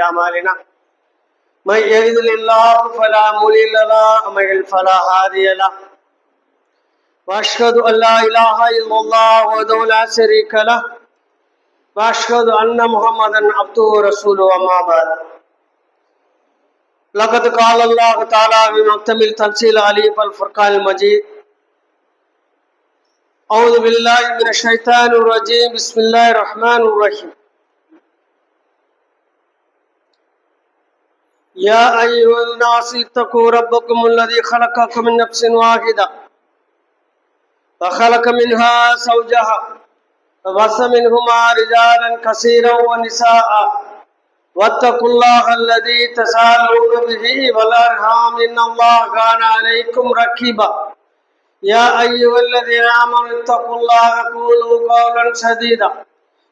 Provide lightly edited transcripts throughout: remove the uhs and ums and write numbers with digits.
أعمالنا من يهده الله فلا مضل له ومن يضلل فلا هادي له وأشهد أن لا إله إلا الله وحده لا شريك له وأشهد أن محمدا عبده ورسوله أما بعد لقد قال الله تعالى في محكم التنزيل العليم الفرقان المجيد أعوذ بالله من الشيطان الرجيم بسم الله الرحمن الرحيم يا أيها الناس اتقوا ربكم الذي خلقكم من نفس واحدة وخلق منها زوجها وبث منهما رجالا كثيرا ونساء واتقوا الله الذي تساءلون به والأرحام إن الله كان عليكم رقيبا يا أيها الذين آمنوا اتقوا الله وقولوا قولا سديدا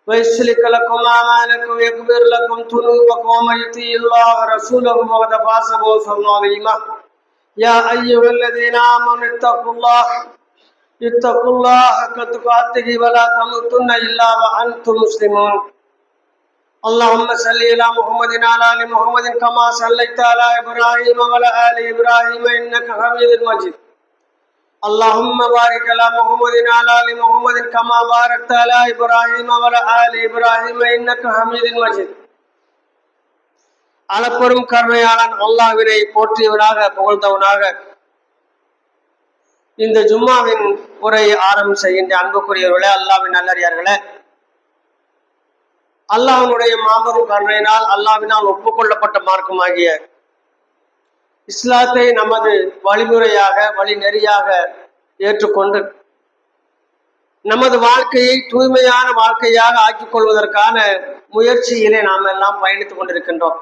ويصلح لكم أعمالكم ويغفر لكم ذنوبكم ومن يطع الله ورسوله فقد فاز فوزا عظيما يا أيها الذين آمنوا اتقوا الله حق تقاته ولا تموتن إلا وأنتم مسلمون اللهم صل على محمد وعلى آل محمد كما صليت على إبراهيم وعلى آل إبراهيم إنك حميد مجيد اللهم بارك على محمد وعلى آل محمد كما باركت على إبراهيم وعلى آل إبراهيم إنك حميد مجيد அளப்பெரும் கருணையாளன் அல்லாஹ்வினை போற்றியவனாக புகழ்ந்தவனாக இந்த ஜும்மாவின் உரையை ஆரம்பம் செய்கின்ற அன்புக்குரியவர்களே, அல்லாஹ்வின் நல்லடியார்களே, அல்லாஹ்வினுடைய மாபெரும் கருணையினால் அல்லாஹ்வினால் ஒப்புக்கொள்ளப்பட்ட மார்க்கமாகிய இஸ்லாத்தை நமது வழிமுறையாக வழிநெறியாக ஏற்றுக்கொண்டு நமது வாழ்க்கையை தூய்மையான வாழ்க்கையாக ஆக்கிக் கொள்வதற்கான முயற்சியிலே நாம் எல்லாம் பயணித்துக் கொண்டிருக்கின்றோம்.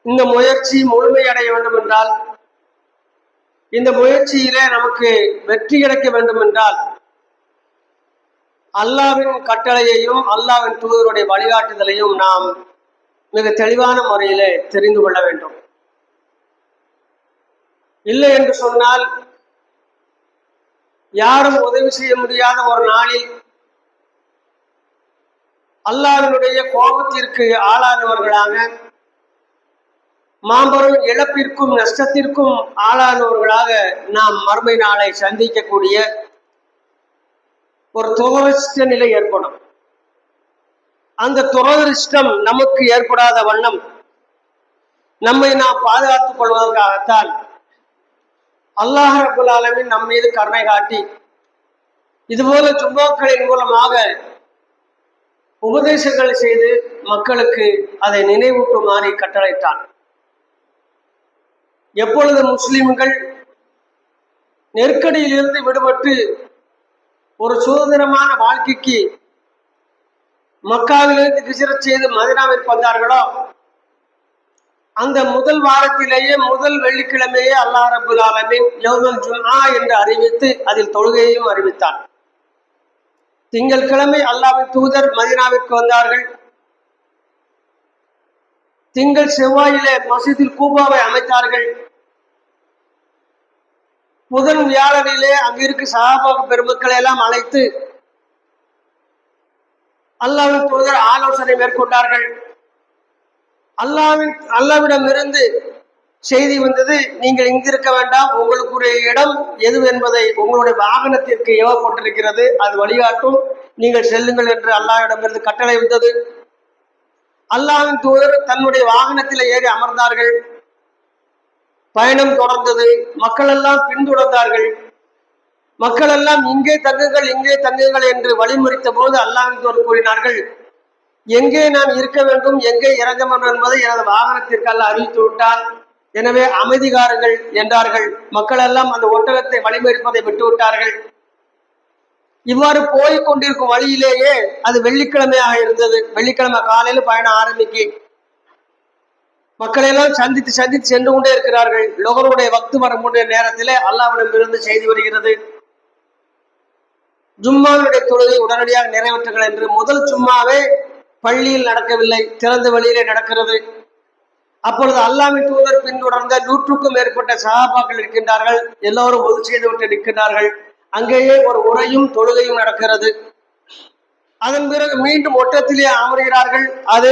இந்த முயற்சி முழுமையடைய வேண்டும் என்றால், இந்த முயற்சியிலே நமக்கு வெற்றி கிடைக்க வேண்டும் என்றால், அல்லாஹ்வின் கட்டளையையும் அல்லாஹ்வின் தூதருடைய வழிகாட்டுதலையும் நாம் மிக தெளிவான முறையிலே தெரிந்து கொள்ள வேண்டும். இல்லை என்று சொன்னால் யாரும் உதவி செய்ய முடியாத ஒரு நாளில் அல்லாஹ்வினுடைய கோபத்திற்கு ஆளானவர்களாக, மாபெரும் இழப்பிற்கும் நஷ்டத்திற்கும் ஆளானவர்களாக நாம் மறுமை நாளை சந்திக்கக்கூடிய ஒரு துரதிர்ஷ்ட நிலை ஏற்படும். அந்த துரதிர்ஷ்டம் நமக்கு ஏற்படாத வண்ணம் நம்மை நாம் பாதுகாத்துக் கொள்வதற்காகத்தான் அல்லாஹ் ரப்பல் ஆலமீன் நம் மீது கருணை காட்டி இதுபோல ஜும்மாக்களின் மூலமாக உபதேசங்களை செய்து மக்களுக்கு அதை நினைவூட்டுமாறு கட்டளையிட்டான். எப்பொழுது முஸ்லிம்கள் நெருக்கடியிலிருந்து விடுபட்டு ஒரு சுதந்திரமான வாழ்க்கைக்கு மக்காவிலிருந்து ஹிஜ்ரத் செய்து மதீனாவிற்கு வந்தார்களோ, அந்த முதல் வாரத்திலேயே முதல் வெள்ளிக்கிழமையே அல்லாஹ் ரப்பல் ஆலமீன் யௌமுல் ஜும்ஆ என்று அறிவித்து அதில் தொழுகையையும் அறிவித்தார். திங்கட்கிழமை அல்லாஹ்வின் தூதர் மதீனாவிற்கு வந்தார்கள். திங்கள் செவ்வாயிலே மஸ்ஜிதில் கூபாவை அமைத்தார்கள். புதன் வியாழனிலே அங்கிருக்கு சஹாபா பெருமக்களை எல்லாம் அழைத்து அல்லாஹ்வின் தூதர் ஆலோசனை மேற்கொண்டார்கள். அல்லாஹ்விடமிருந்து செய்தி வந்தது, நீங்கள் இங்கிருக்க வேண்டாம், உங்களுக்குரிய இடம் எது என்பதை உங்களுடைய வாகனத்திற்கு ஏவப்பட்டிருக்கிறது, அது வழிகாட்டும், நீங்கள் செல்லுங்கள் என்று அல்லாஹ்விடமிருந்து கட்டளை வந்தது. அல்லாஹ்வின் தூதர் தன்னுடைய வாகனத்தில் ஏறி அமர்ந்தார்கள். பயணம் தொடர்ந்தது. மக்கள் எல்லாம் பின்தொடர்ந்தார்கள். மக்கள் எல்லாம் இங்கே தங்குங்கள் இங்கே தங்குங்கள் என்று வழிமுறைத்த போது அல்லாஹ்வின் தூதர் கூறினார்கள், எங்கே நான் இருக்க வேண்டும், எங்கே இறங்க வேண்டும் என்பதை எனது வாகனத்திற்கு அல்லாஹ் அறிவித்து விட்டார், எனவே அமைதிகாரங்கள் என்றார்கள். மக்கள் எல்லாம் அந்த ஒட்டகத்தை வழிமறிப்பதை விட்டு விட்டார்கள். இவ்வாறு போய் கொண்டிருக்கும் வழியிலேயே அது வெள்ளிக்கிழமையாக இருந்தது. வெள்ளிக்கிழமை காலையில் பயணம் ஆரம்பிக்கு மக்கள் எல்லாம் சந்தித்து சென்று கொண்டே இருக்கிறார்கள். லொகருடைய வக்து வரக்கூடிய நேரத்திலே அல்லாஹ்விடம் இருந்து செய்தி வருகிறது, ஜும்மாவுடைய தொழுகை உடனடியாக நிறைவேற்றுங்கள் என்று. முதல் ஜும்மாவே பள்ளியில் நடக்கவில்லை, திறந்த வெளியிலே நடக்கிறது. அப்பொழுது அல்லாஹ்வின் தூதர் பின்தொடர்ந்த 100க்கும் மேற்பட்ட சஹாபாக்கள் இருக்கின்றார்கள். எல்லோரும் ஒது செய்து விட்டு நிற்கின்றார்கள். அங்கேயே ஒரு உரையும் தொழுகையும் நடக்கிறது. அதன் பிறகு மீண்டும் ஒட்டத்திலே அமர்கிறார்கள். அது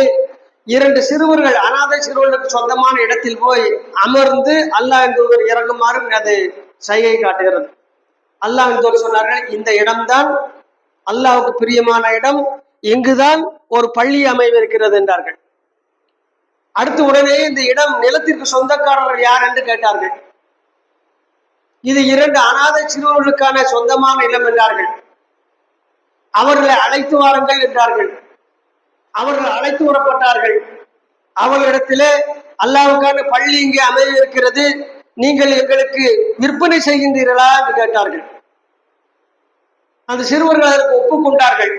2 சிறுவர்கள் அனாதை சிறுவர்களுக்கு சொந்தமான இடத்தில் போய் அமர்ந்து அல்லாஹ்வின் தூதர் இறங்குமாறு அது சைகை காட்டுகிறது. அல்லாஹ்வின் தூதர் சொன்னார்கள், இந்த இடம்தான் அல்லாஹ்வுக்கு பிரியமான இடம், இங்குதான் ஒரு பள்ளி அமைவிருக்கிறது என்றார்கள். அடுத்து உடனே இந்த இடம் நிலத்திற்கு சொந்தக்காரர்கள் யார் என்று கேட்டார்கள். இது 2 அனாதை சிறுவர்களுக்கான சொந்தமான இடம் என்றார்கள். அவர்களை அழைத்து வாருங்கள் என்றார்கள். அவர்கள் அழைத்து வரப்பட்டார்கள். அவர்களிடத்திலே அல்லாஹ்வுக்கான பள்ளி இங்கே அமைய இருக்கிறது, நீங்கள் எங்களுக்கு விற்பனை செய்கின்றீர்களா என்று கேட்டார்கள். அந்த சிறுவர்கள் அதற்கு ஒப்புக்கொண்டார்கள்.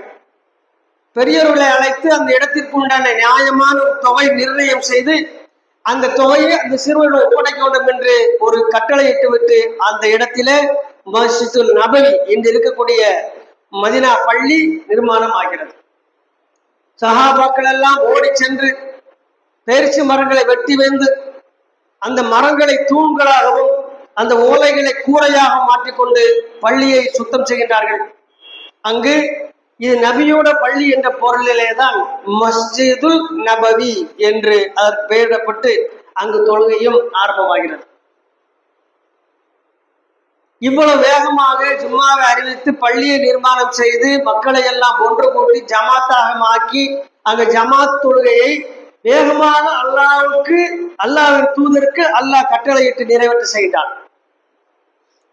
பெரியவர்களை அழைத்து அந்த இடத்திற்கு உண்டான நியாயமான ஒரு தொகை நிர்ணயம் செய்து அந்த தொகையை அந்த சிறுவர்கள் ஒப்படைக்க வேண்டும் என்று ஒரு கட்டளையிட்டு விட்டு அந்த இடத்திலே மஸ்ஜிதுல் நபவி என்று இருக்கக்கூடிய மதினா பள்ளி நிர்மாணம் ஆகிறது. சஹாபாக்கள் எல்லாம் ஓடி சென்று பேரிச்சி மரங்களை வெட்டி வந்து அந்த மரங்களை தூண்களாகவும் அந்த ஓலைகளை கூரையாக மாற்றிக்கொண்டு பள்ளியை சுத்தம் செய்கின்றார்கள். அங்கு இது நபியோட பள்ளி என்ற பொருளிலே தான் மஸ்ஜிதுல் நபவி என்று அதற்கு பெயரிடப்பட்டு அங்கு தொழுகையும் ஆரம்பமாகிறது. இவ்வளவு வேகமாக ஜும்மாவை அறிவித்து பள்ளியை நிர்மாணம் செய்து மக்களை எல்லாம் ஒன்று கூட்டி ஜமாத்தாக ஆக்கி அங்க ஜமாத் தொழுகையை வேகமாக அல்லாஹ்வின் தூதருக்கு அல்லாஹ் கட்டளையிட்டு நிறைவேற்ற செய்தார்.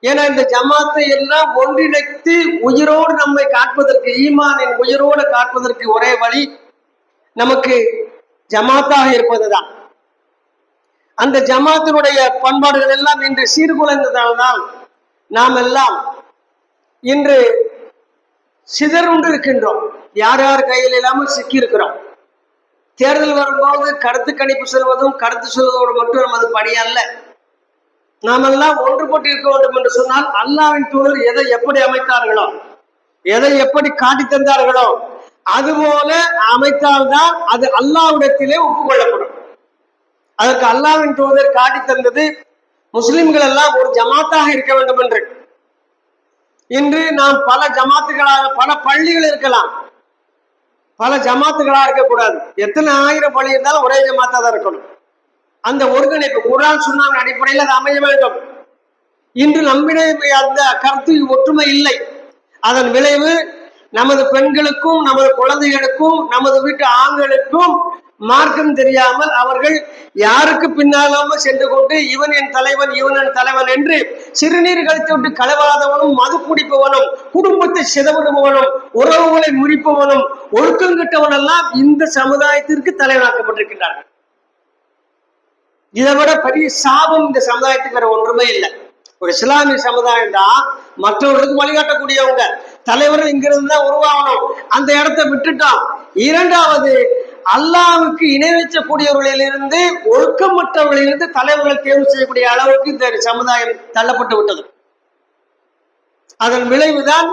ஏன்னா இந்த ஜமாத்தை எல்லாம் ஒன்றிணைத்து உயிரோடு நம்மை காப்பதற்கு, ஈமானின் உயிரோடு காப்பதற்கு ஒரே வழி நமக்கு ஜமாத்தாக இருப்பதுதான். அந்த ஜமாத்தினுடைய பண்பாடுகள் எல்லாம் இன்று சீர்குலைந்ததால்தான் நாம் எல்லாம் இன்று சிதறுண்டு இருக்கின்றோம். யார் யார் கையில் இல்லாமல் சிக்கி இருக்கிறோம். தேர்தல் வரும்போது கருத்து கணிப்பு சொல்வதும் கருத்து சொல்வதோடு மட்டும் நமது பணி அல்ல. நாம் எல்லாம் ஒன்றுபட்டு இருக்க வேண்டும் என்று சொன்னால் அல்லாஹ்வின் தூதர் எதை எப்படி அமைத்தார்களோ, எதை எப்படி காட்டி தந்தார்களோ அதுபோல அமைத்தால்தான் அது அல்லாஹ்விடத்திலே ஒப்புக்கொள்ளப்படும். அதற்கு அல்லாஹ்வின் தூதர் காட்டி தந்தது முஸ்லிம்கள் எல்லாம் ஒரு ஜமாத்தாக இருக்க வேண்டும் என்று. இன்று நாம் பல ஜமாத்துகளாக, பல பள்ளிகள் இருக்கலாம், பல ஜமாத்துகளாக இருக்கக்கூடாது. எத்தனை ஆயிரம் பள்ளி இருந்தாலும் ஒரே ஜமாத்தா தான் இருக்கணும். அந்த ஒருங்கிணைப்பு குர்ஆன் சுன்னாவின் அடிப்படையில் அது அமைய வேண்டும். இன்று நம்மிடையே அந்த கருத்து ஒற்றுமை இல்லை. அதன் விளைவு நமது பெண்களுக்கும் நமது குழந்தைகளுக்கும் நமது வீட்டு ஆண்களுக்கும் மார்க்கம் தெரியாமல் அவர்கள் யாருக்கு பின்னாலாம சென்று கொண்டு இவன் என் தலைவன் இவன் என் தலைவன் என்று சிறுநீர் கழித்து விட்டு களவாதவனும், மது குடிப்பவனும், குடும்பத்தை சிதவிடுபவனும், உறவுகளை முறிப்பவனும், ஒழுக்கம் கெட்டவன் எல்லாம் இந்த சமுதாயத்திற்கு தலைவனாக்கப்பட்டிருக்கின்றார்கள். இதை விட பெரிய சாபம் இந்த சமுதாயத்துக்கு வேற ஒன்றுமே இல்லை. ஒரு இஸ்லாமிய சமுதாயம் தான் மற்றவர்களுக்கு வழிகாட்டக்கூடியவங்க. தலைவர்கள் இங்கிருந்து தான் உருவாகணும், அந்த இடத்தை விட்டுட்டோம். இரண்டாவது, அல்லாஹ்வுக்கு இணை வைக்கக்கூடியவர்களிலிருந்து, ஒழுக்கமற்றவர்களிலிருந்து தலைவர்கள் தேர்வு செய்யக்கூடிய அளவுக்கு இந்த சமுதாயம் தள்ளப்பட்டு விட்டது. அதன் விளைவுதான்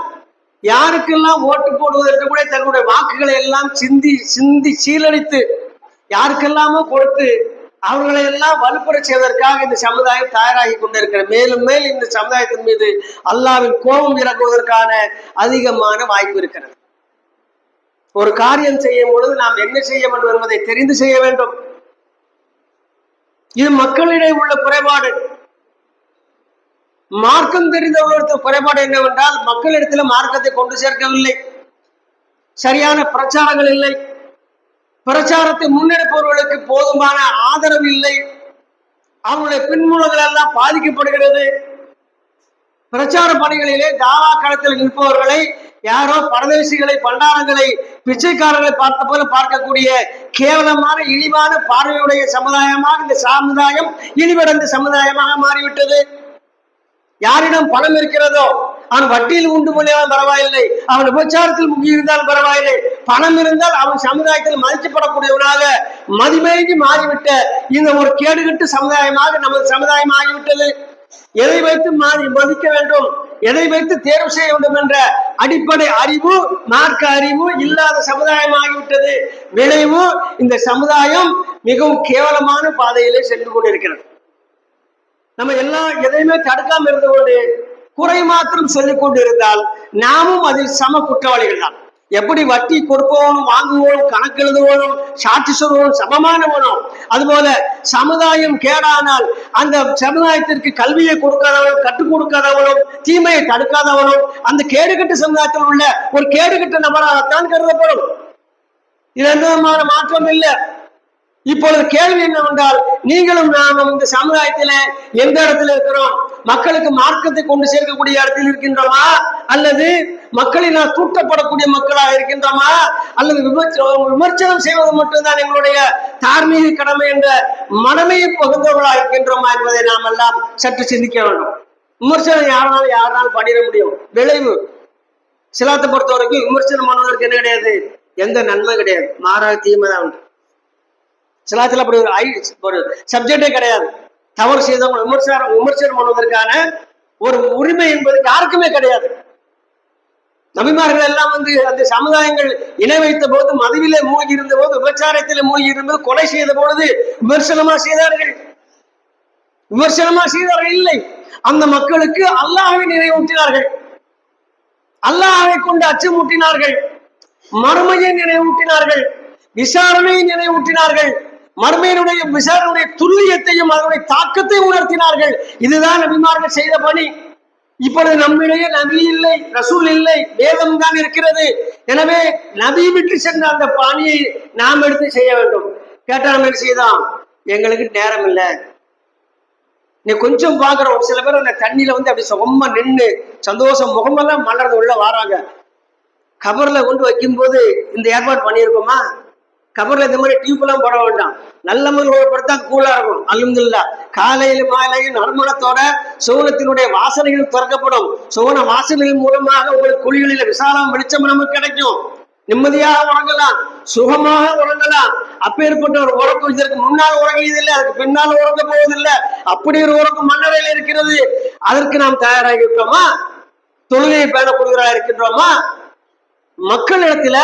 யாருக்கெல்லாம் ஓட்டு போடுவதற்கு கூட தன்னுடைய வாக்குகளை எல்லாம் சிந்தி சீலடித்து யாருக்கெல்லாமோ கொடுத்து அவர்களை எல்லாம் வலுப்பெற செய்வதற்காக இந்த சமுதாயம் தயாராகி கொண்டிருக்கிறது. மேலும் மேலும் இந்த சமுதாயத்தின் மீது அல்லாஹ்வின் கோபம் இறங்குவதற்கான அதிகமான வாய்ப்பு இருக்கிறது. ஒரு காரியம் செய்யும் பொழுது நாம் என்ன செய்ய வேண்டும் என்பதை தெரிந்து செய்ய வேண்டும். இது மக்களிடையே உள்ள குறைபாடு. மார்க்கம் தெரிந்தவர்களுக்கு குறைபாடு என்னவென்றால் மக்களிடத்துல மார்க்கத்தை கொண்டு சேர்க்கவில்லை, சரியான பிரச்சாரங்கள் இல்லை, பிரச்சாரத்தை முன்னெடுப்பவர்களுக்கு போதுமான ஆதரவு இல்லை, அவர்களுடைய பின்மூலங்கள் எல்லாம் பாதிக்கப்படுகிறது. பிரச்சார பணிகளிலே தாவா களத்தில் நிற்பவர்களை யாரோ பரதேசிகளை, பண்டாரங்களை, பிச்சைக்காரர்களை பார்த்த போல பார்க்கக்கூடிய கேவலமான இழிவான பார்வையுடைய சமுதாயமாக இந்த சமுதாயம் இழிவடைந்த சமுதாயமாக மாறிவிட்டது. யாரிடம் பணம் இருக்கிறதோ அவன் வட்டியில் உண்டு பண்ணியாலும் பரவாயில்லை, அவன் விபச்சாரத்தில் முங்கி இருந்தாலும் பரவாயில்லை, பணம் இருந்தால் அவன் சமுதாயத்தில் மதிக்கப்படக்கூடியவனாக மதிமயங்கி மாறிவிட்ட இந்த ஒரு கேடுகட்டு சமுதாயமாக நமது சமுதாயம் ஆகிவிட்டது. எதை வைத்து மதிக்க வேண்டும், எதை வைத்து தேர்வு செய்ய வேண்டும் என்ற அடிப்படை அறிவு, மார்க்க அறிவு இல்லாத சமுதாயம் ஆகிவிட்டது. விளைவு, இந்த சமுதாயம் மிகவும் கேவலமான பாதையிலே சென்று கொண்டிருக்கிறது. நம்ம எல்லாம் எதையுமே தடுக்காம இருந்து கொண்டு குறை மாத்திரம் சொல்லிக் கொண்டிருந்தால் நாமும் அதில் சம குற்றவாளிகள் தான். எப்படி வட்டி கொடுப்பவனும் வாங்குவோனும் கணக்கு எழுதுவோனும் சாட்சி சொல்வோனும் சமமானவனும், அதுபோல சமுதாயம் கேடானால் அந்த சமுதாயத்திற்கு கல்வியை கொடுக்காதவனும் கற்றுக் கொடுக்காதவனும் தீமையை தடுக்காதவனும் அந்த கேடுகட்ட சமுதாயத்தில் உள்ள ஒரு கேடுகட்ட நபராகத்தான் கருதப்படும். இது எந்த விதமான மாற்றம் இல்லை. இப்பொழுது கேள்வி என்னவென்றால், நீங்களும் நாமும் இந்த சமுதாயத்தில எந்த இடத்துல இருக்கிறோம்? மக்களுக்கு மார்க்கத்தை கொண்டு சேர்க்கக்கூடிய இடத்தில் இருக்கின்றோமா, அல்லது மக்களினால் தூட்டப்படக்கூடிய மக்களாக இருக்கின்றோமா, அல்லது விமர்சனம் செய்வது மட்டும்தான் எங்களுடைய தார்மீக கடமை என்ற மனமையை பகுந்தவர்களாக இருக்கின்றோமா என்பதை நாம் எல்லாம் சற்று சிந்திக்க வேண்டும். விமர்சனம் யாராலும் பண்ணிட முடியும். விளைவு சிலாத்தை பொறுத்த வரைக்கும் விமர்சனம் பண்ணுவதற்கு என்ன கிடையாது, எந்த நன்மை கிடையாது, மாறாக தீமை தான் உண்டு. சிலாத்துல அப்படி ஒரு சப்ஜெக்டே கிடையாது. தவறு செய்தவங்க விமர்சனம் பண்ணுவதற்கான ஒரு உரிமை என்பது யாருக்குமே கிடையாது. நபிமார்கள் எல்லாம் அந்த சமுதாயங்கள் இணை வைத்த போது, மதுவிலே மூழ்கி இருந்த போது, விபச்சாரத்திலே மூழ்கி இருந்தது, கொலை செய்த பொழுது விமர்சனமா செய்தார்கள் இல்லை. அந்த மக்களுக்கு அல்லாஹ்வை நினைவூட்டினார்கள், அல்லாஹ்வை கொண்டு அச்சமூட்டினார்கள், மறுமையை நினைவூட்டினார்கள், விசாரணையை நினைவூட்டினார்கள், மறுமையினுடைய விசாரணையுடைய துல்லியத்தையும் அதனுடைய தாக்கத்தை உணர்த்தினார்கள். இதுதான் நபிமார்கள் செய்த பணி. இப்பொழுது நம்மிடையே நபி இல்லை, ரசூல் இல்லை, வேதம் தான் இருக்கிறது. எனவே நபி விட்டு சென்ற அந்த பணியை நாம் எடுத்து செய்ய வேண்டும். கேட்டா நம்ம என்ன செய்தோம், எங்களுக்கு நேரம் இல்லை. நீ கொஞ்சம் பாக்குறோம், ஒரு சில பேர் அந்த தண்ணியில அப்படி சுகமா நின்று சந்தோஷம் முகமெல்லாம் மலர்ந்து உள்ள வராங்க. கபர்ல கொண்டு வைக்கும் போது இந்த ஏற்பாடு பண்ணியிருக்கோமா? கபர்ல இந்த மாதிரி டியூப் எல்லாம் போட வேண்டாம், நல்ல முறையில் படுத்தா கூலா இருக்கும். அல்ஹம்துலில்லாஹ் காலையில் மாலையில் நறுமணத்தோட சுவனத்தினுடைய வாசனைகள் திறக்கப்படும். சுவன வாசனைகள் மூலமாக உங்களுக்கு குழிகளில விசாலம் வெளிச்சம் நமக்கு கிடைக்கும். நிம்மதியாக உறங்கலாம், சுகமாக உறங்கலாம். அப்பேற்பட்ட ஒரு உறக்கம் இதற்கு முன்னால் உறங்கியதில்லை, அதுக்கு பின்னால் உறங்க போவதில்லை. அப்படி ஒரு உறக்கம் மன்னரையில் இருக்கிறது. அதற்கு நாம் தயாராகி இருக்கிறோமா? தொழுகையை பேணக்கூடியவராக இருக்கின்றோமா? மக்களிடத்துல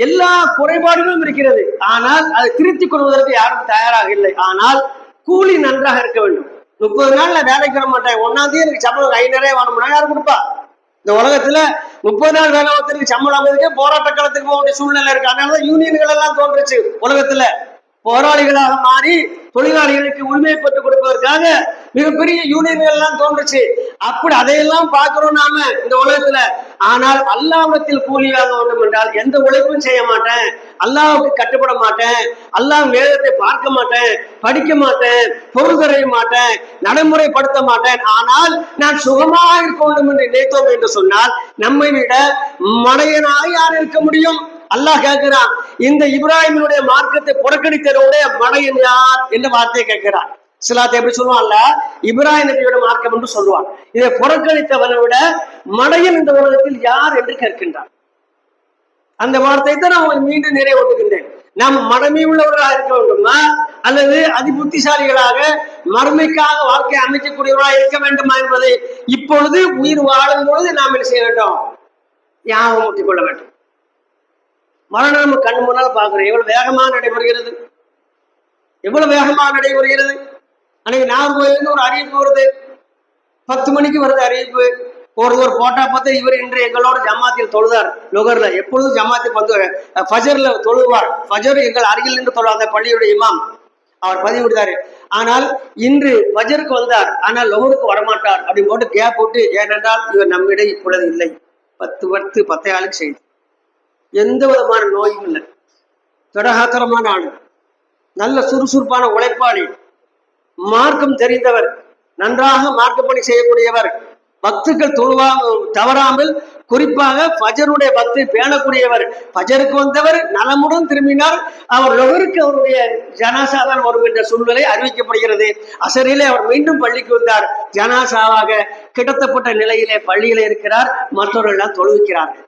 எல்லா குறைபாடுகளும் இருக்கிறது, ஆனால் அதை திருத்திக் கொள்வதற்கு யாரும் தயாராக இல்லை. ஆனால் கூலி நன்றாக இருக்க வேண்டும். 30 நாள் நான் வேலைக்கு வர மாட்டேன், 1ஆம் தேதி எனக்கு சம்பளம் கை நிறைய வேணும்னா யாரும் கொடுப்பா? இந்த உலகத்துல 30 நாள் வேலை ஒருத்தருக்கு சம்பளம் அமைதிக்கு போராட்ட காலத்துக்கு போக வேண்டிய சூழ்நிலை இருக்கு. அதனாலதான் யூனியன்கள் எல்லாம் தோன்றுச்சு. உலகத்துல போராளிகளாக மாறி தொழிலாளிகளுக்கு உரிமை பெற்று கொடுப்பதற்காக மிகப்பெரிய யூனியன்கள் எல்லாம் தோன்றுச்சு. அப்படி அதையெல்லாம் பார்க்கிறோம் நாம இந்த உலகத்துல. ஆனால் அல்லாஹ்விடத்தில் கூலி வாங்க வேண்டும் என்றால் எந்த உழைப்பும் செய்ய மாட்டேன், அல்லாஹ்வுக்கு கட்டுப்பட மாட்டேன், அல்லாஹ் வேதத்தை பார்க்க மாட்டேன், படிக்க மாட்டேன், பொருள் தரைய மாட்டேன், நடைமுறைப்படுத்த மாட்டேன், ஆனால் நான் சுகமாக இருக்க வேண்டும் என்று நினைத்தோம் என்று சொன்னால் நம்மை விட மடையனாக யார் இருக்க முடியும்? அல்லாஹ் கேட்கிறான், இந்த இப்ராஹிமினுடைய மார்க்கத்தை புறக்கணித்தவருடைய மடையன் யார் என்ற வார்த்தையை கேட்கிறான். சிலாத்தை எப்படி சொல்லுவான்ல, இப்ராஹிம் நபியோட மார்க்கம் என்று சொல்லுவான். இதை புறக்கணித்தவனை விட மடையன் இந்த உலகத்தில் யார் என்று கேட்கின்றான். அந்த வார்த்தை தான் நான் உங்களுக்கு மீண்டும் நிறைவேற்றுகின்றேன். நாம் மடமை உள்ளவர்களாக இருக்க வேண்டுமா, அல்லது அதி புத்திசாலிகளாக மறுமைக்காக வாழ்க்கை அமைக்கக்கூடியவர்களாக இருக்க வேண்டுமா என்பதை இப்பொழுது உயிர் வாழும் பொழுது நாம் என்ன செய்ய வேண்டும், ஞாபகம் ஊட்டிக் கொள்ள வேண்டும். மரணம் நம்ம கண்ணு முன்னால் பார்க்கிறோம், எவ்வளவு வேகமாக நடைபெறுகிறது, எவ்வளவு வேகமாக நடைபெறுகிறது. அன்னைக்கு நாகர்கோயிலிருந்து ஒரு அறிவிப்பு வருது, 10 மணிக்கு வருது அறிவிப்பு. ஒரு போட்டா பார்த்து இவர் இன்று எங்களோட ஜமாத்தில் தொழுதார். லொகர்ல எப்பொழுதும் ஜமாத்தில் வந்து ஃபஜர்ல தொழுவார். ஃபஜர் எங்கள் அருகில் நின்று தொழு அந்த பள்ளியுடைய இமாம் அவர் பதிவு விடுதாரு. ஆனால் இன்று ஃபஜருக்கு வந்தார், ஆனால் லொகருக்கு வரமாட்டார் அப்படின்னு போட்டு கேப் போட்டு, ஏனென்றால் இவர் நம்மிடையே இப்பொழுது இல்லை. 10 ஆளுக்கு செய்து எந்த விதமான நோயும் இல்லை. திடகாத்திரமான ஆளு, நல்ல சுறுசுறுப்பான உழைப்பாளி, மார்க்கம் தெரிந்தவர், நன்றாக மார்க்கப்பணி செய்யக்கூடியவர், பக்துக்கள் தவறாமல் குறிப்பாக ஃபஜருடைய பக்தை பேணக்கூடியவர். ஃபஜருக்கு வந்தவர் நலமுடன் திரும்பினார். அவர் லொகருக்கு அவருடைய ஜனாசாதான் வரும் என்ற சூழ்நிலை அறிவிக்கப்படுகிறது. அசரிலே அவர் மீண்டும் பள்ளிக்கு வந்தார். ஜனாசாவாக கிடத்தப்பட்ட நிலையிலே பள்ளியில இருக்கிறார். மற்றவர்கள் எல்லாம் தொழுவிக்கிறார்கள்.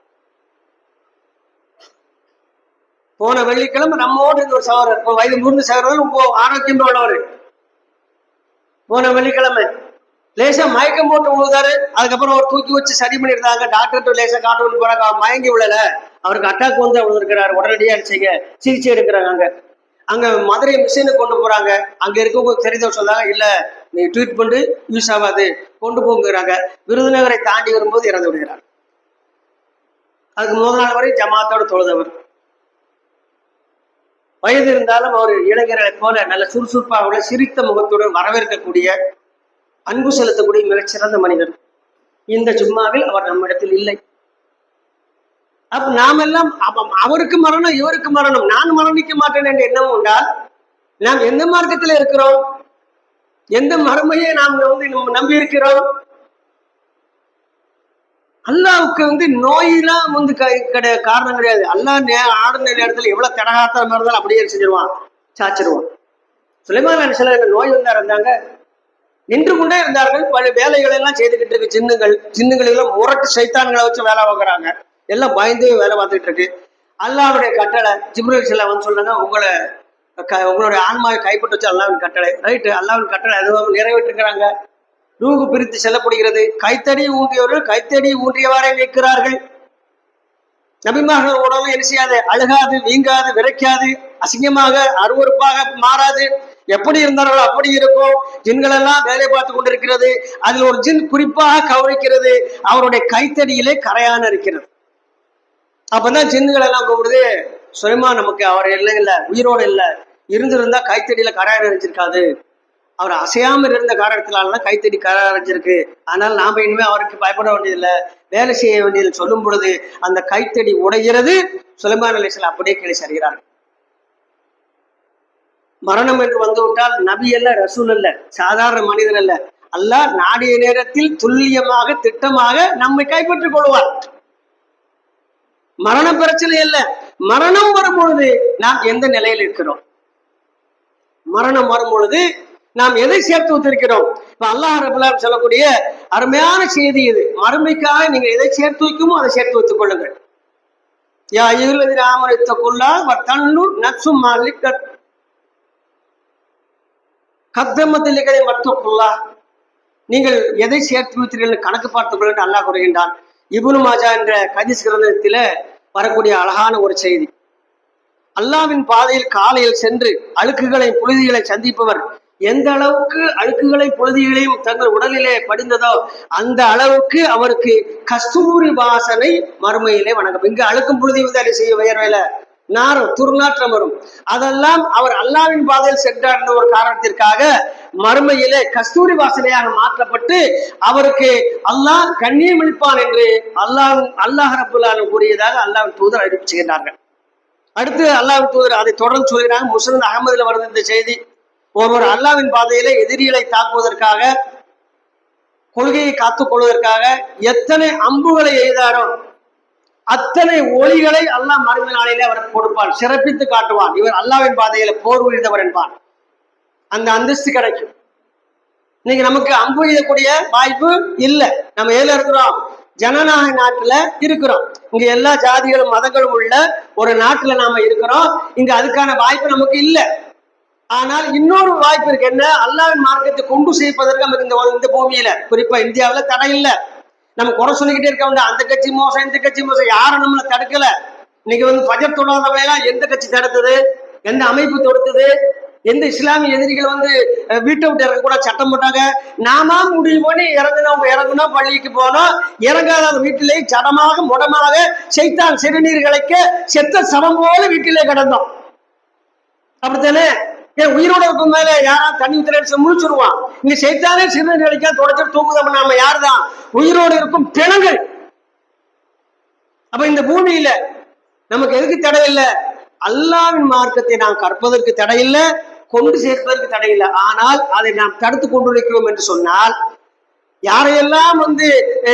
போன வெள்ளிக்கிழமை நம்மோடு இந்த ஒரு சகோதரர், வயது 3 சகோதரர், ரொம்ப ஆரோக்கியம் உள்ளவர், போன வெள்ளிக்கிழமை லேசா மயக்கம் போட்டு விழுதாரு. அதுக்கப்புறம் அவர் தூக்கி வச்சு சரி பண்ணிருந்தாங்க. டாக்டர் லேசா காட்டு போறாங்க, மயங்கி விழல, அவருக்கு அட்டாக் வந்து விழுந்திருக்கிறாரு. உடனடியாக சிகிச்சை எடுக்கிறாங்க. அங்க மதுரை மிஷினுக்கு கொண்டு போறாங்க. அங்க இருக்கவங்க தெரிந்தவர் சொன்னாங்க, இல்ல நீ ட்ரீட் பண்ணி யூஸ் ஆகாது, கொண்டு போங்கிறாங்க. விருதுநகரை தாண்டி வரும்போது இறந்து விடுகிறார். அதுக்கு முதல் நாள் வரை ஜமாத்தோடு தொழுதவர். வயது இருந்தாலும் அவர் இளைஞர்களை போல நல்ல சுறுசுறுப்பாக உள்ள சிரித்த முகத்துடன் வரவேற்கக்கூடிய அன்பு செலுத்தக்கூடிய மிகச்சிறந்த மனிதர். இந்த ஜும்மாவில் அவர் நம்மிடத்தில் இல்லை. அப்ப நாம் எல்லாம் அவருக்கு மரணம் இவருக்கு மரணம், நான் மரணிக்க மாட்டேன் என்ற எண்ணம் உண்டால் நாம் எந்த மார்க்கத்தில் இருக்கிறோம்? எந்த மறுமையை நாம் நம்பி இருக்கிறோம்? அல்லாவுக்கு நோயெல்லாம் காரணம் கிடையாது. அல்லாஹ் ஆடுன நேரத்துல எவ்வளவு தடகாத்திரமா இருந்தாலும் அப்படியே செஞ்சிருவான், சாச்சிருவான். சுலைமான் அலைஹிஸ்ஸலாம் நோய் வந்தா இருந்தாங்க, நின்று கொண்டே இருந்தார்கள். பல வேலைகளை எல்லாம் செய்துகிட்டு இருக்கு. சின்னங்கள் எல்லாம் முரட்டு சைத்தான்களை வச்சு வேலை பார்க்குறாங்க. எல்லாம் பயந்து வேலை பார்த்துட்டு இருக்கு. அல்லாஹ்வுடைய கட்டளை, ஜிப்ரீல் அலைஹிஸ்ஸலாம் வந்து சொல்லுங்க, உங்களுடைய ஆன்மாவை கைப்பற்ற வச்சு அல்லாஹ்வின் கட்டளை. ரைட்டு, அல்லாஹ்வின் கட்டளை அதுவும் நிறைவேற்றிருக்கிறாங்க. ரூஹு பிரித்து செல்லப்படுகிறது. கைத்தடி ஊன்றியவர்கள் கைத்தடி ஊன்றியவாறே நிற்கிறார்கள். நபிமார்கள் உடலும் என்ன செய்யாது, அழுகாது, வீங்காது, விரைக்காது, அசிங்கமாக அருவறுப்பாக மாறாது. எப்படி இருந்தார்களோ அப்படி இருக்கும். ஜின்கள் எல்லாம் வேலை பார்த்து கொண்டிருக்கிறது. அதில் ஒரு ஜின் குறிப்பாக கவனிக்கிறது, அவருடைய கைத்தடியிலே கரையான இருக்கிறது. அப்பதான் ஜின்கள் எல்லாம் கூப்பிடுது, சுலைமான் நமக்கு அவர் இல்லைங்கல்ல, உயிரோடு இல்லை, இருந்திருந்தா கைத்தடியில கரையான இருந்திருக்காது. அவர் அசையாமல் இருந்த காரணத்தினால கைத்தடி கரைஞ்சிருக்கு. ஆனால் நாம இனிமே அவருக்கு பயப்பட வேண்டியதில்லை, வேலை செய்ய வேண்டியதில்லை சொல்லும் பொழுது அந்த கைத்தடி உடைகிறது. சுலைமான் அலைஹிஸ்ஸலாம் அப்படியே கீழே சரிகிறார்கள். மரணம் என்று வந்துவிட்டால் நபி அல்ல, ரசூல் அல்ல, சாதாரண மனிதர் அல்ல. அல்லாஹ் நாடிய நேரத்தில் துல்லியமாக திட்டமாக நம்மை கைப்பற்றிக் கொள்வார். மரண பிரச்சனை அல்ல. மரணம் வரும் பொழுது நாம் எந்த நிலையில் இருக்கிறோம்? மரணம் வரும் பொழுது நாம் எதை சேர்த்து வைத்திருக்கிறோம்? இப்ப அல்லாஹ் ரப்பல் ஆலமீன் சொல்லக்கூடிய அருமையான செய்தி இது. மறுமைக்காக நீங்க எதை சேர்த்து வைக்குமோ அதை சேர்த்து வைத்துக் கொள்ளுங்கள். யா அய்யுஹல்லதீன ஆமனூ இத்தகுல்லாஹ வ தன்னுர் நஃப்சும் மா கத்தமத் லிகதி வத்தகுல்லாஹ். நீங்கள் எதை சேர்த்து வைத்தீர்கள் கணக்கு பார்த்துக் கொள்ளுங்கள் அல்லாஹ் கூறுகின்றான். இப்னு மாஜா என்ற ஹதீஸ் கிரந்தத்தில வரக்கூடிய அழகான ஒரு செய்தி. அல்லாஹ்வின் பாதையில் காலையில் சென்று அழுக்குகளை புழுதிகளை சந்திப்பவர் எந்த அளவுக்கு அழுக்குகளை புழுதிகளையும் தங்கள் உடலிலே படிந்ததோ அந்த அளவுக்கு அவருக்கு கஸ்தூரி வாசனை மறுமையிலே வணங்கும். இங்கு அழுக்கும் புழுதி அதை செய்ய வேலை நாரும் துர்நாற்றம் வரும். அதெல்லாம் அவர் அல்லாஹ்வின் பாதையில் சென்றார் ஒரு காரணத்திற்காக மறுமையிலே கஸ்தூரி வாசனையாக மாற்றப்பட்டு அவருக்கு அல்லாஹ் கண்ணியம் அளிப்பான் என்று அல்லாஹ் ரப்பல் ஆலமீன் கூறியதாக அல்லாஹ்வின் தூதர் அறிவிச்சுகின்றார்கள். அடுத்து அல்லாஹ்வின் தூதர் அதை தொடர்ந்து சொல்கிறாங்க. முஸ்னத் அஹ்மதுல வருது இந்த செய்தி. ஒருவர் அல்லாஹ்வின் பாதையிலே எதிரிகளை தாக்குவதற்காக, கொள்கையை காத்துக் கொள்வதற்காக எத்தனை அம்புகளை எய்தாரோ அத்தனை ஒளிகளை அல்லாஹ் மறுமை நாளிலே அவர் கொடுப்பான், சிறப்பித்து காட்டுவான். இவர் அல்லாஹ்வின் பாதையில போர் புரிந்தவர் என்பான். அந்த அந்தஸ்து கிடைக்கும். இன்னைக்கு நமக்கு அம்பு எய்தக்கூடிய வாய்ப்பு இல்லை. நம்ம எதுல இருக்கிறோம்? ஜனநாயக நாட்டுல இருக்கிறோம். இங்க எல்லா ஜாதிகளும் மதங்களும் உள்ள ஒரு நாட்டுல நாம இருக்கிறோம். இங்க அதுக்கான வாய்ப்பு நமக்கு இல்லை. ஆனால் இன்னொரு வாய்ப்பு இருக்கு. என்ன? அல்லாஹ்வின் மார்க்கத்தை கொண்டு சேர்ப்பதற்கு நமக்கு இந்த பூமியில, குறிப்பா இந்தியாவில தடை இல்லை. நம்ம குறை சொல்லிக்கிட்டே இருக்க வேண்டாம், அந்த கட்சி மோசம் இந்த கட்சி மோசம், யாரும் நம்மளை தடுக்கல. இன்னைக்கு ஃபஜர் தொழாதவையெல்லாம் எந்த கட்சி தடுத்தது? எந்த அமைப்பு தொடுத்தது? எந்த இஸ்லாமிய எதிரிகள் வீட்டை விட்டு இறங்க கூட சட்டம் போட்டாங்க? நாம முடியுமோன்னு இறங்குனா பள்ளிக்கு போனோம், இறங்காத வீட்டிலே ஜடமாக முடமாக சைத்தான் சிறுநீர் கலைக்க செத்த சமம் போல வீட்டிலே கிடந்தோம். அப்படித்தானே? ஏன் உயிரோட இருக்கும் மேல யாரா தண்ணி ஊத்துற முழிச்சிருவான். இங்க சைத்தானே சிறுநீர் கலைக்க தொடச்சு தூக்குதம் நாம யாருதான்? உயிரோடு இருக்கும் பிணங்கள். அப்ப இந்த பூமியில நமக்கு எதுக்கு தடை இல்லை? அல்லாஹ்வின் மார்க்கத்தை நாம் கற்பதற்கு தடை இல்லை, கொண்டு சேர்ப்பதற்கு தடை இல்லை. ஆனால் அதை நாம் தடுத்து கொண்டிருக்கிறோம் என்று சொன்னால் யாரையெல்லாம்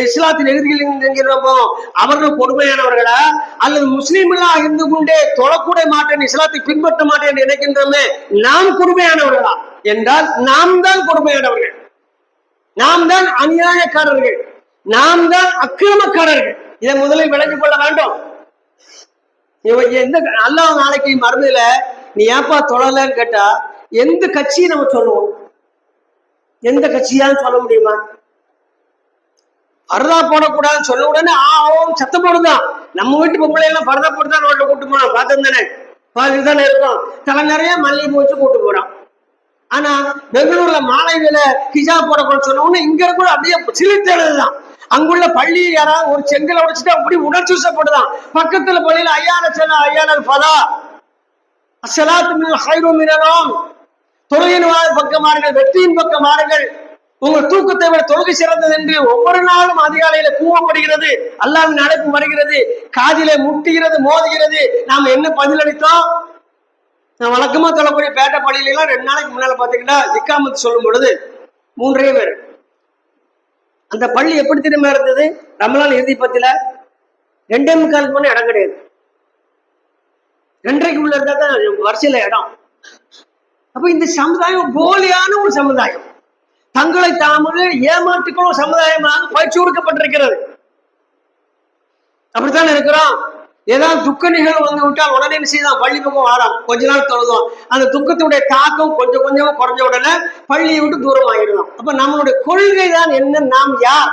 இஸ்லாத்தின் எதிரிகள் என்கிறோமோ அவர்கள் கொடுமையானவர்களா, அல்லது முஸ்லீம்களா இருந்து கொண்டே தொழக்கூட மாட்டேன், இஸ்லாத்தை பின்பற்ற மாட்டேன் என்று நினைக்கின்றோமே நாம் கொடுமையானவர்களா என்றால் நாம் தான் கொடுமையானவர்கள், நாம் தான் அநியாயக்காரர்கள், நாம் தான் அக்கிரமக்காரர்கள். இதை முதலில் விளங்கிக் கொள்ள வேண்டும். எந்த அல்லாஹ் நாளைக்கு மறுமையில நீ ஏப்பா தொழலன்னு கேட்டா எந்த கட்சியை நம்ம சொல்லுவோம்? எந்த கட்சியான்னு சொல்ல முடியுமா? பரதா போடக்கூடாதுன்னு சொல்ல உடனே சத்தம் போடுதான். நம்ம வீட்டு பொம்பளை எல்லாம் பரதா போட்டுதான் ரோட்ல கூட்டு போனோம், பார்த்தோம் தானே? தானே இருக்கும். தலை நிறைய மல்லிகை வச்சு கூட்டு போறோம். ஆனா பெங்களூர்ல மாலை வேலை ஹிஜாப் போடக்கூடாது சொன்ன உடனே இங்க கூட அப்படியே சிலித்தெழுதுதான். அங்குள்ள பள்ளியில் யாராவது ஒரு செங்கலை உடைச்சிட்டு அப்படி உணர்ச்சி வசப்படுதான். பக்கத்துல பள்ளியில ஐயானல் பலா அசலாத்து தொழுகையின் பக்கமாறுங்கள், வெற்றியின் பக்கமாறுங்கள், உங்கள் தூக்கத்தை விட தொழுகை சிறந்தது என்று ஒவ்வொரு நாளும் அதிகாலையில கூவப்படுகிறது. அல்லாஹ்வின் அழைப்பு வருகிறது, காதிலே முட்டுகிறது, மோதுகிறது. நாம என்ன பதிலளித்தோம்? நான் வழக்கமா சொல்லக்கூடிய பேட்ட பள்ளியில எல்லாம் 2 நாளைக்கு முன்னால பாத்தீங்கன்னா இக்காமத்து சொல்லும் பொழுது 3 பேர். அந்த பள்ளி எப்படி திரும்ப இருந்தது? ரமலான் இறுதி பத்தில 2.25 மணி இடம் கிடையாது. 2:30 உள்ள இருந்தா தான் வரிசையில இடம். அப்ப இந்த சமுதாயம் போலியான ஒரு சமுதாயம், தங்களை தாமது ஏமாற்றிக்கொள்ளும் சமுதாயமாக பயிற்சி கொடுக்கப்பட்டிருக்கிறது. அப்படித்தான் இருக்கிறோம். ஏதாவது துக்க நிகழ்வு வந்து விட்டால் உடனே செய்தான் பள்ளி பக்கம் ஆறாம், கொஞ்ச நாள் தொழுதும். அந்த துக்கத்துடைய தாக்கம் கொஞ்சம் கொஞ்சமா குறைஞ்ச உடனே பள்ளியை விட்டு தூரம் ஆகிடலாம். அப்ப நம்மளுடைய கொள்கை தான் என்ன? நாம் யார்?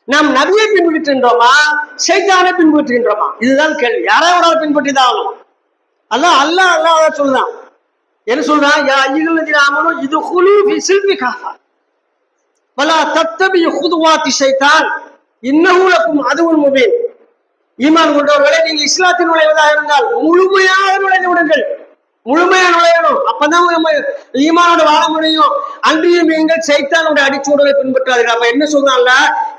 நாம் நபியை பின்பற்றுகின்றோமா, சைத்தானை பின்பற்றுகின்றோமா? இதுதான் கேள்வி. யாராவது பின்பற்றி தான் ஆகணும். அல்லாஹ் சொல்லுதான். என்ன சொல்றான்? யா அய்யுஹல்லதீன ஆமனூ இத்குலூ ஃபீ ஸில்மி காஃபா வலா தத்தபியூ குதுவாத்தி ஷைத்தான் இன்னஹு லக்கும் அதுவுன் முபீன். ஈமான் கொண்டவர்களை நீங்கள் இஸ்லாத்தில் நுழைவதாக இருந்தால் முழுமையாக நுழைந்து விடுங்கள். முழுமையா நுழையணும். அப்பதான் நம்ம ஈமானோட வாழ முடியும். அன்றியும் நீங்கள் சைத்தானுடைய அடிச்சூடலை பின்பற்றாதீர்கள். அப்ப என்ன சொல்றாங்கல்ல,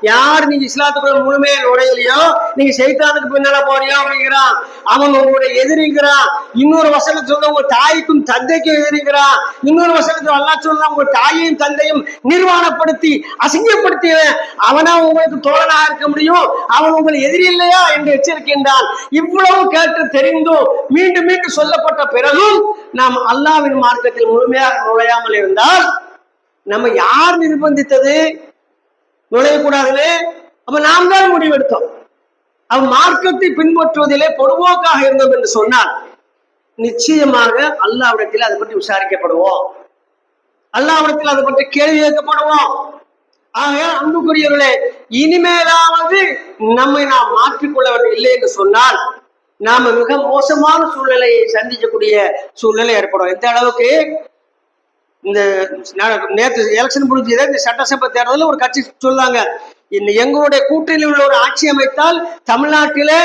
யார் நீங்க இஸ்லாத்துக்குள்ள முழுமையா நுழையலையோ, நீங்க சைத்தானுக்கு பின்னால போறியோ அப்படிங்கிறான். அவன் உங்களுடைய எதிரிங்கிறான். இன்னொரு வசனத்தை சொல்ல உங்க தாய்க்கும் தந்தைக்கும் எதிரிங்கிறான். இன்னொரு வசனத்தை அல்லாஹ் சொல்ல உங்க தாயையும் தந்தையும் நிர்வாணப்படுத்தி அசிங்கப்படுத்தியவன் அவனா உங்களுக்கு தோழனாக இருக்க முடியும், அவன் உங்கள் எதிரி இல்லையா என்று எச்சரிக்கின்றான். இவ்வளவு கேட்டு தெரிந்தும் மீண்டும் மீண்டும் சொல்லப்பட்ட பிறகும் நாம் அல்லாஹ்வின் மார்க்கத்தில் முழுமையாக நுழையாமல் இருந்தால் நம்ம யார் நிர்பந்தித்தது நுழையக்கூடாதுன்னு? அப்ப நாம் தான் முடிவெடுத்தோம். அவன் மார்க்கத்தை பின்பற்றுவதிலே பொதுவோக்காக இருந்தோம் என்று சொன்னால் நிச்சயமாக அல்லாஹ்விடத்தில் அதை பற்றி விசாரிக்கப்படுவோம், அல்லாஹ்விடத்தில் அதை பற்றி கேள்வி கேட்கப்படுவோம். ஆக அன்புக்குரியவர்களே, இனிமேலாவது நம்மை நாம் மாற்றிக்கொள்ள வேண்டும். இல்லை என்று சொன்னால் நாம மிக மோசமான சூழ்நிலையை சந்திக்கக்கூடிய சூழ்நிலை ஏற்படும். எந்த அளவுக்கு? இந்த நேற்று எலெக்ஷன் முடிஞ்சது, இந்த சட்டசபை தேர்தலில் ஒரு கட்சி சொல்றாங்க, எங்களுடைய கூட்டணியில் உள்ள ஒரு ஆட்சி அமைத்தால் தமிழ்நாட்டிலே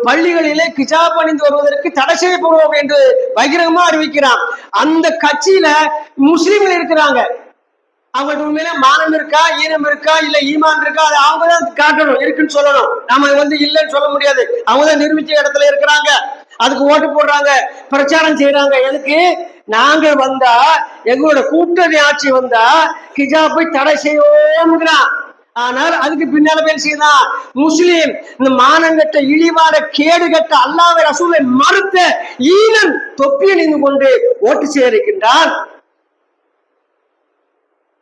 பள்ளிகளிலே கிஜாப் அணிந்து வருவதற்கு தடை செய்யப்படுவோம் என்று பகிரங்கமா அறிவிக்கிறான். அந்த கட்சியில முஸ்லிம்கள் இருக்கிறாங்க. அவங்கள்ட்ட உண்மையில மானம் இருக்கா, ஈனம் இருக்கா, இல்ல ஈமான் இருக்கா, அது அவங்கதான் காட்டணும், இருக்குன்னு சொல்லணும். நாம இல்லைன்னு சொல்ல முடியாது. அவங்கதான் நிரூபிச்ச இடத்துல இருக்கிறாங்க, அதுக்கு ஓட்டு போடுறாங்க, பிரச்சாரம் செய்யறாங்க. எதுக்கு? நாங்கள் வந்தா, எங்களோட கூட்டணி ஆட்சி வந்தா ஹிஜாபை தடை செய்வோம்ங்கிறான். ஆனால் அதுக்கு பின்னால பேர் செய்தான் முஸ்லீம், இந்த மானங்கட்ட இழிவான கேடு கட்ட அல்லாஹ்வை ரசூலை மறுத்த ஈனன் தொப்பியை நின்று கொண்டு ஓட்டு சேருகின்றான்.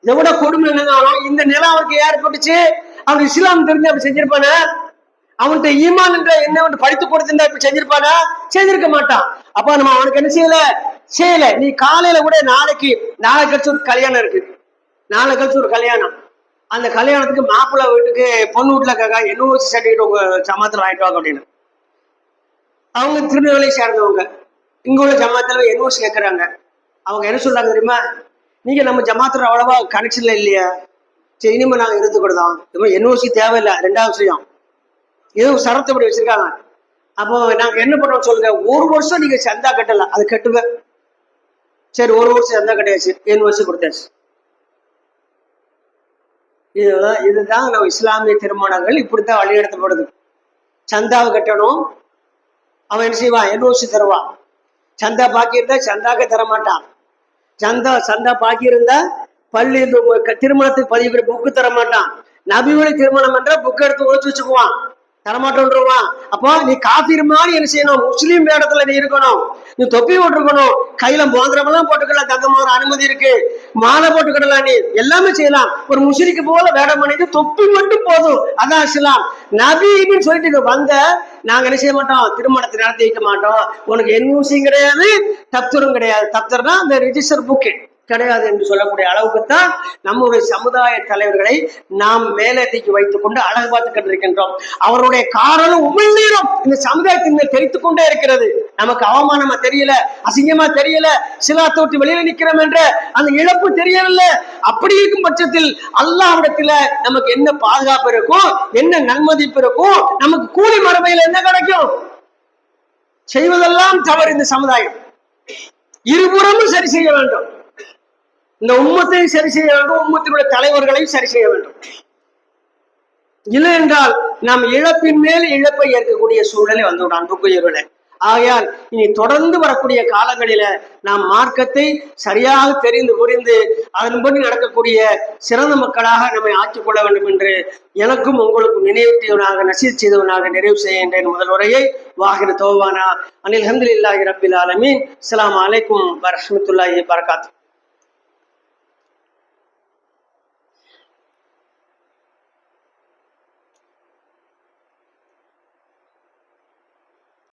எவ்வளோ கொடுமை இருந்தாலும் இந்த நிலம் அவருக்கு ஏற்பட்டுச்சு. அவன் இஸ்லாம் தெரிஞ்சு அப்படி செஞ்சிருப்பான? அவன்கிட்ட ஈமான் என்ற என்ன படித்து கொடுத்திருந்தா இப்படி செஞ்சிருப்பானா? செஞ்சிருக்க மாட்டான். அப்ப நம்ம அவனுக்கு என்ன செய்யல. நீ காலையில கூட நாளை கழிச்சு ஒரு கல்யாணம் இருக்கு, நாளை கழிச்சு ஒரு கல்யாணம். அந்த கல்யாணத்துக்கு மாப்பிள்ளை வீட்டுக்கு பொண்ணு வீட்டுல கேட்கா NOC சர்டிஃபிகேட் உங்க ஜமாத்துல வாங்கிட்டு வாங்க அப்படின்னு. அவங்க திருநெல்வேலியை சேர்ந்தவங்க, இங்க உள்ள ஜமாத்துல NOC கேட்கறாங்க. அவங்க என்ன சொல்றாங்க தெரியுமா? நீங்க நம்ம ஜமாத்துல அவ்வளவா கனெக்ஷன்ல இல்லையா, சரி இனிமே நாங்க இருந்து கொடுத்தோம், NOC தேவையில்லை. 2வது விஷயம், ஏதோ சரத்தப்படி வச்சிருக்காங்க. அப்போ நாங்க என்ன பண்றோம் சொல்லுங்க, 1 வருஷம் நீங்க சந்தா கட்டல, அது கட்டுங்க. சரி 1 வருஷம் சந்தா கட்டியாச்சு, NOC கொடுத்தாச்சு. இதுதான் நம்ம இஸ்லாமிய திருமணங்கள் இப்படித்தான் வழிநடத்தப்படுது. சந்தாவை கட்டணும், அவன் என்ன செய்வான்? NOC தருவான். சந்தா பாக்கி இருந்தா சந்தாக்க தர மாட்டான். சந்தா பாக்கி இருந்தா பள்ளி திருமணத்துக்கு பதிவு புக்கு தர மாட்டான். நபிவழி திருமணம் என்ற புக் எடுத்து ஒழிச்சு வச்சுக்குவான், தரமாட்டோன்றான். அப்போ நீ காபீர் மாதிரி என்ன செய்யணும்? முஸ்லீம் வேடத்துல நீ இருக்கணும், நீ தொப்பி போட்டுருக்கணும், கையில மோதிரமெல்லாம் போட்டுக்கலாம், தங்கமான அனுமதி இருக்கு, மாலை போட்டுக்கிடலாம், நீ எல்லாமே செய்யலாம். ஒரு முஸ்லிக்கு போல வேடம் பண்ணிட்டு தொப்பி மட்டும் போதும், அதான் இஸ்லாம். நபின்னு சொல்லிட்டு வந்த நாங்க என்ன செய்ய மாட்டோம்? திருமணத்தை நடத்தி வைக்க மாட்டோம். உனக்கு NOC கிடையாது, தப்தரும் கிடையாது. தப்தர்னா அந்த ரிஜிஸ்டர் புக்கு கிடையாது என்று சொல்லக்கூடிய அளவுக்குத்தான் நம்முடைய சமுதாய தலைவர்களை நாம் மேலதிக்கு வைத்துக் கொண்டு அழகு பார்த்து கொண்டிருக்கின்றோம். அவருடைய காரணம் உமிழ்நீரும் இந்த சமுதாயத்தின் மேல் தெரித்துக் கொண்டே இருக்கிறது. நமக்கு அவமானமா தெரியல, அசிங்கமா தெரியல, சிலாத்தை விட்டு வெளியில நிக்கிறோம் என்ற அந்த இழப்பு தெரியவில்லை. அப்படி இருக்கும் பட்சத்தில் அல்லாஹ்விடத்துல நமக்கு என்ன பாதுகாப்பு இருக்கும், என்ன நன்மதிப்பு இருக்கும், நமக்கு கூலி மறுமையில் என்ன கிடைக்கும்? செய்வதெல்லாம் தவறு. இந்த சமுதாயம் இருபுறமும் சரி செய்ய வேண்டும். இந்த உம்மத்தையும் சரி செய்ய வேண்டும், உம்மத்தினுடைய தலைவர்களையும் சரி செய்ய வேண்டும். இல்லை என்றால் நாம் இழப்பின் மேல் இழப்பை ஏற்கக்கூடிய சூழலை வந்துவிடும் அன்புக்குரியவர்களே. ஆகையால் இனி தொடர்ந்து வரக்கூடிய காலங்களில நாம் மார்க்கத்தை சரியாக தெரிந்து புரிந்து அதன்படி நடக்கக்கூடிய சிறந்த மக்களாக நம்மை ஆக்கிக் கொள்ள வேண்டும் என்று எனக்கும் உங்களுக்கும் நினைவூட்டியவனாக நசீர் செய்தவனாக நிறைவு செய்கின்றேன் முதல் உரையை. வாஹிர் தௌபானா அனில் அல்ஹம்துலில்லாஹி ரப்பில் ஆலமீன். அஸ்ஸலாமு அலைக்கும் வரஹ்மத்துல்லாஹி வபரகாத்துஹு.